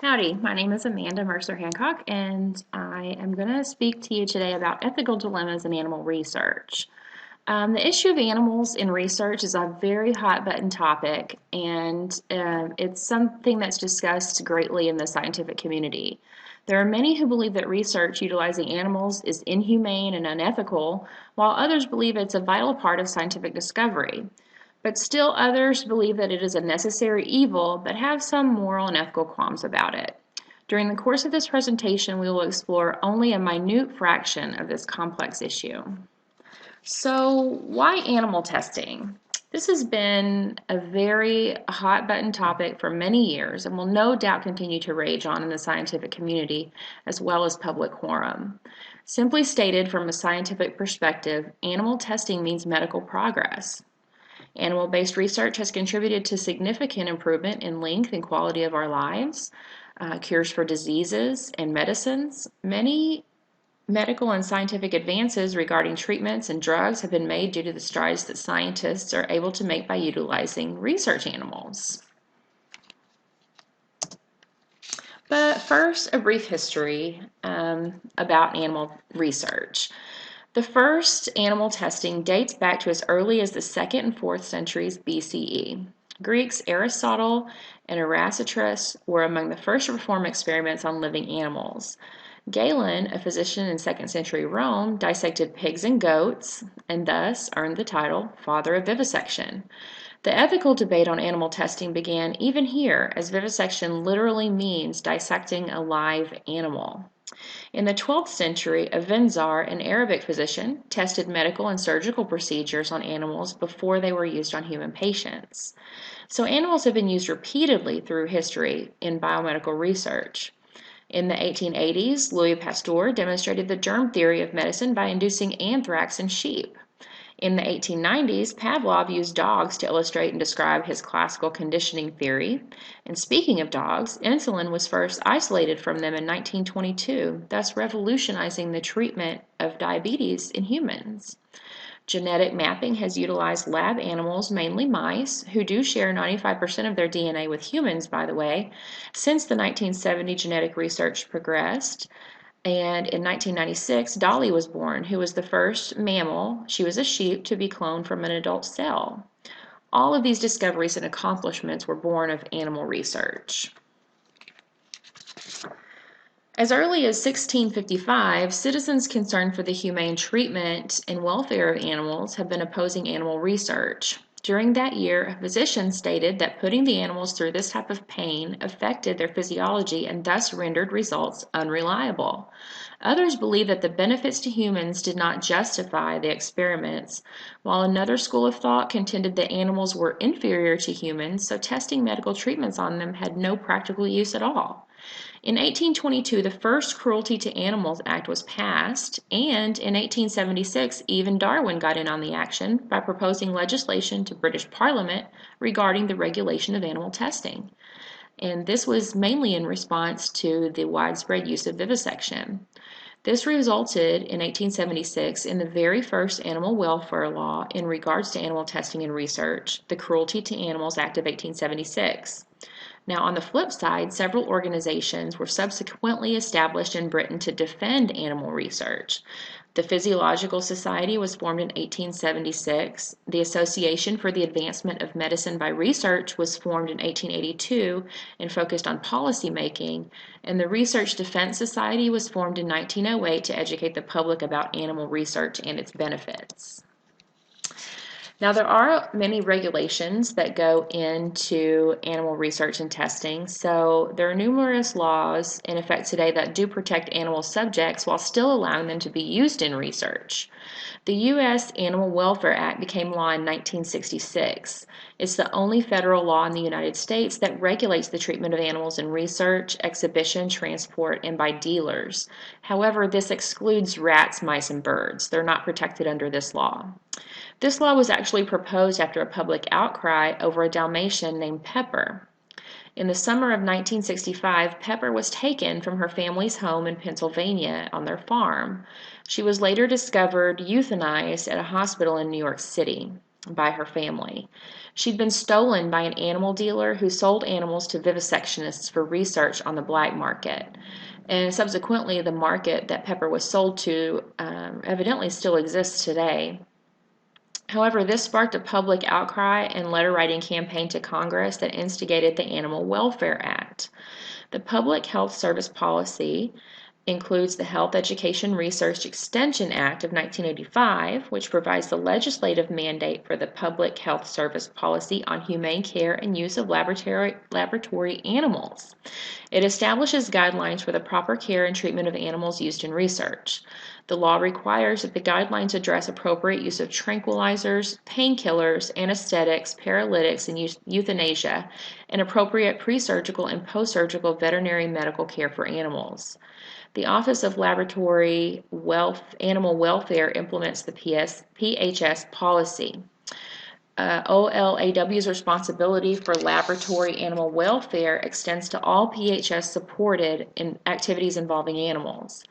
Howdy, my name is Amanda Mercer Hancock, and I am going to speak to you today about ethical dilemmas in animal research. The issue of animals in research is a very hot button topic, and it's something that's discussed greatly in the scientific community. There are many who believe that research utilizing animals is inhumane and unethical, while others believe it's a vital part of scientific discovery. But still others believe that it is a necessary evil, but have some moral and ethical qualms about it. During the course of this presentation, we will explore only a minute fraction of this complex issue. So, why animal testing? This has been a very hot button topic for many years and will no doubt continue to rage on in the scientific community as well as public quorum. Simply stated, from a scientific perspective, animal testing means medical progress. Animal-based research has contributed to significant improvement in length and quality of our lives, cures for diseases, and medicines. Many medical and scientific advances regarding treatments and drugs have been made due to the strides that scientists are able to make by utilizing research animals. But first, a brief history about animal research. The first animal testing dates back to as early as the 2nd and 4th centuries BCE. Greeks Aristotle and Erasistrus were among the first to perform experiments on living animals. Galen, a physician in 2nd century Rome, dissected pigs and goats and thus earned the title Father of Vivisection. The ethical debate on animal testing began even here, as vivisection literally means dissecting a live animal. In the 12th century, Avenzoar, an Arabic physician, tested medical and surgical procedures on animals before they were used on human patients. So animals have been used repeatedly through history in biomedical research. In the 1880s, Louis Pasteur demonstrated the germ theory of medicine by inducing anthrax in sheep. In the 1890s, Pavlov used dogs to illustrate and describe his classical conditioning theory. And speaking of dogs, insulin was first isolated from them in 1922, thus revolutionizing the treatment of diabetes in humans. Genetic mapping has utilized lab animals, mainly mice, who do share 95% of their DNA with humans, by the way. Since the 1970 genetic research progressed, and in 1996, Dolly was born, who was the first mammal, she was a sheep, to be cloned from an adult cell. All of these discoveries and accomplishments were born of animal research. As early as 1655, citizens concerned for the humane treatment and welfare of animals have been opposing animal research. During that year, a physician stated that putting the animals through this type of pain affected their physiology and thus rendered results unreliable. Others believe that the benefits to humans did not justify the experiments, while another school of thought contended that animals were inferior to humans, so testing medical treatments on them had no practical use at all. In 1822, the first Cruelty to Animals Act was passed, and in 1876, even Darwin got in on the action by proposing legislation to British Parliament regarding the regulation of animal testing. And this was mainly in response to the widespread use of vivisection. This resulted in 1876 in the very first animal welfare law in regards to animal testing and research, the Cruelty to Animals Act of 1876. Now, on the flip side, several organizations were subsequently established in Britain to defend animal research. The Physiological Society was formed in 1876. The Association for the Advancement of Medicine by Research was formed in 1882 and focused on policy making. And the Research Defense Society was formed in 1908 to educate the public about animal research and its benefits. Now, there are many regulations that go into animal research and testing, so there are numerous laws in effect today that do protect animal subjects while still allowing them to be used in research. The U.S. Animal Welfare Act became law in 1966. It's the only federal law in the United States that regulates the treatment of animals in research, exhibition, transport, and by dealers. However, this excludes rats, mice, and birds. They're not protected under this law. This law was actually proposed after a public outcry over a Dalmatian named Pepper. In the summer of 1965, Pepper was taken from her family's home in Pennsylvania on their farm. She was later discovered euthanized at a hospital in New York City. by her family. She'd been stolen by an animal dealer who sold animals to vivisectionists for research on the black market. And subsequently, the market that Pepper was sold to evidently still exists today. However, this sparked a public outcry and letter writing campaign to Congress that instigated the Animal Welfare Act. The Public Health Service Policy includes the Health Education Research Extension Act of 1985, which provides the legislative mandate for the Public Health Service Policy on humane care and use of laboratory animals. It establishes guidelines for the proper care and treatment of animals used in research. The law requires that the guidelines address appropriate use of tranquilizers, painkillers, anesthetics, paralytics, and euthanasia, and appropriate pre-surgical and post-surgical veterinary medical care for animals. The Office of Animal Welfare implements the PHS policy. OLAW's responsibility for laboratory animal welfare extends to all PHS-supported activities involving animals.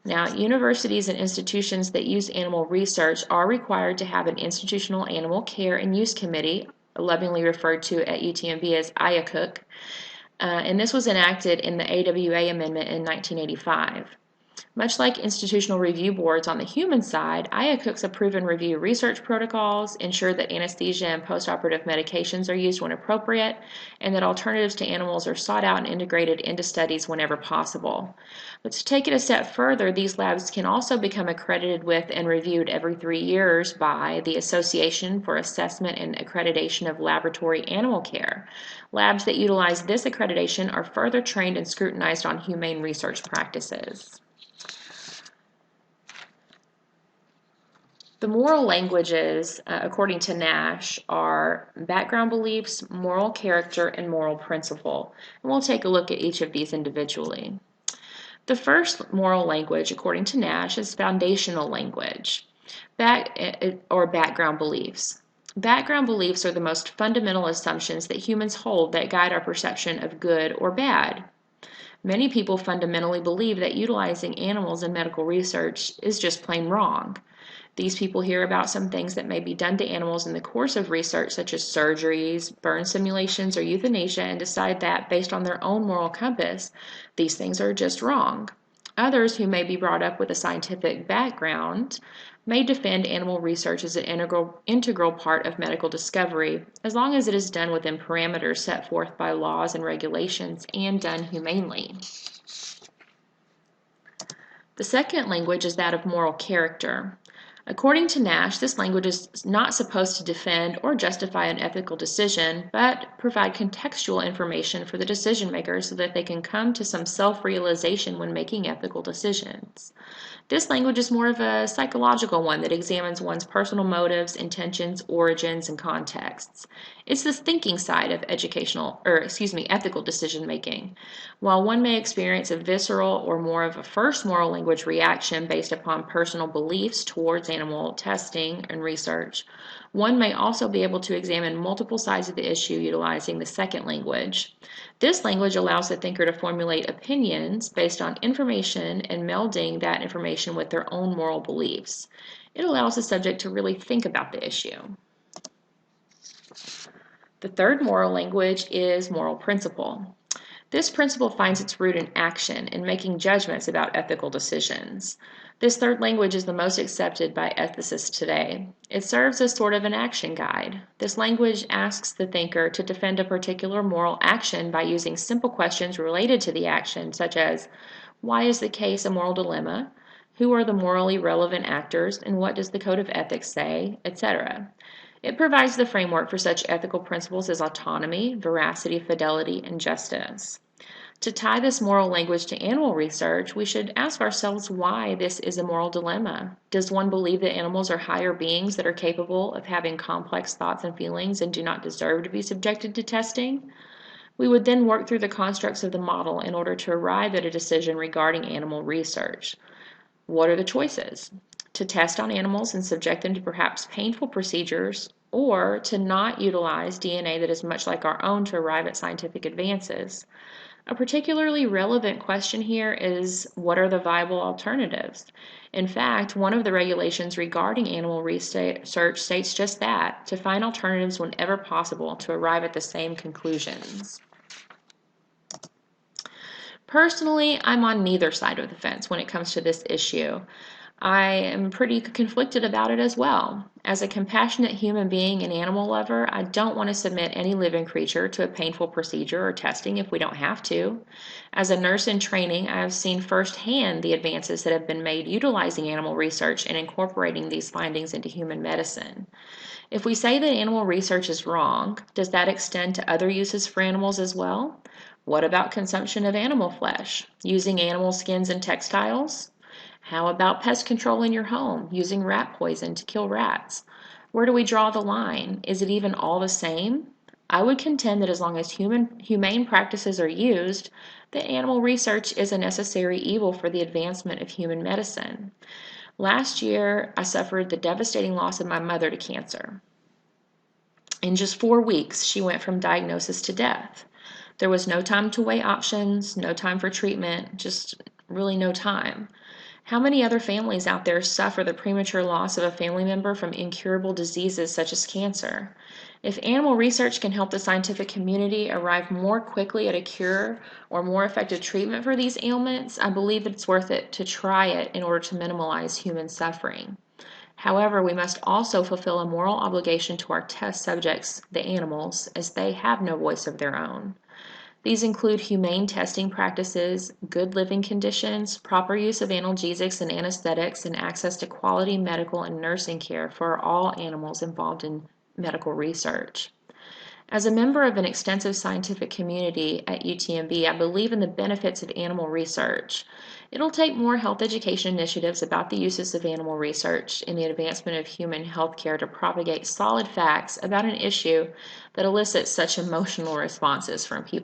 Now, universities and institutions that use animal research are required to have an Institutional Animal Care and Use Committee, lovingly referred to at UTMB as IACUC, and this was enacted in the AWA Amendment in 1985. Much like institutional review boards on the human side, IACUCs approve and review research protocols, ensure that anesthesia and postoperative medications are used when appropriate, and that alternatives to animals are sought out and integrated into studies whenever possible. But to take it a step further, these labs can also become accredited with and reviewed every 3 years by the Association for Assessment and Accreditation of Laboratory Animal Care. Labs that utilize this accreditation are further trained and scrutinized on humane research practices. The moral languages, according to Nash, are background beliefs, moral character, and moral principle. And we'll take a look at each of these individually. The first moral language, according to Nash, is foundational language, or background beliefs. Background beliefs are the most fundamental assumptions that humans hold that guide our perception of good or bad. Many people fundamentally believe that utilizing animals in medical research is just plain wrong. These people hear about some things that may be done to animals in the course of research, such as surgeries, burn simulations, or euthanasia, and decide that, based on their own moral compass, these things are just wrong. Others, who may be brought up with a scientific background, may defend animal research as an integral part of medical discovery, as long as it is done within parameters set forth by laws and regulations and done humanely. The second language is that of moral character. According to Nash, this language is not supposed to defend or justify an ethical decision, but provide contextual information for the decision maker so that they can come to some self-realization when making ethical decisions. This language is more of a psychological one that examines one's personal motives, intentions, origins, and contexts. It's the thinking side of ethical decision making. While one may experience a visceral or more of a first moral language reaction based upon personal beliefs towards animal testing and research, one may also be able to examine multiple sides of the issue utilizing the second language. This language allows the thinker to formulate opinions based on information and melding that information with their own moral beliefs. It allows the subject to really think about the issue. The third moral language is moral principle. This principle finds its root in action and making judgments about ethical decisions. This third language is the most accepted by ethicists today. It serves as sort of an action guide. This language asks the thinker to defend a particular moral action by using simple questions related to the action, such as, why is the case a moral dilemma? Who are the morally relevant actors, and what does the code of ethics say, etc. It provides the framework for such ethical principles as autonomy, veracity, fidelity, and justice. To tie this moral language to animal research, we should ask ourselves why this is a moral dilemma. Does one believe that animals are higher beings that are capable of having complex thoughts and feelings and do not deserve to be subjected to testing? We would then work through the constructs of the model in order to arrive at a decision regarding animal research. What are the choices? To test on animals and subject them to perhaps painful procedures, or to not utilize DNA that is much like our own to arrive at scientific advances. A particularly relevant question here is, what are the viable alternatives? In fact, one of the regulations regarding animal research states just that, to find alternatives whenever possible to arrive at the same conclusions. Personally, I'm on neither side of the fence when it comes to this issue. I am pretty conflicted about it as well. As a compassionate human being and animal lover, I don't want to submit any living creature to a painful procedure or testing if we don't have to. As a nurse in training, I have seen firsthand the advances that have been made utilizing animal research and incorporating these findings into human medicine. If we say that animal research is wrong, does that extend to other uses for animals as well? What about consumption of animal flesh? Using animal skins in textiles? How about pest control in your home, using rat poison to kill rats? Where do we draw the line? Is it even all the same? I would contend that as long as humane practices are used, that animal research is a necessary evil for the advancement of human medicine. Last year, I suffered the devastating loss of my mother to cancer. In just 4 weeks, she went from diagnosis to death. There was no time to weigh options, no time for treatment, just really no time. How many other families out there suffer the premature loss of a family member from incurable diseases such as cancer? If animal research can help the scientific community arrive more quickly at a cure or more effective treatment for these ailments, I believe that it's worth it to try it in order to minimize human suffering. However, we must also fulfill a moral obligation to our test subjects, the animals, as they have no voice of their own. These include humane testing practices, good living conditions, proper use of analgesics and anesthetics, and access to quality medical and nursing care for all animals involved in medical research. As a member of an extensive scientific community at UTMB, I believe in the benefits of animal research. It'll take more health education initiatives about the uses of animal research in the advancement of human health care to propagate solid facts about an issue that elicits such emotional responses from people.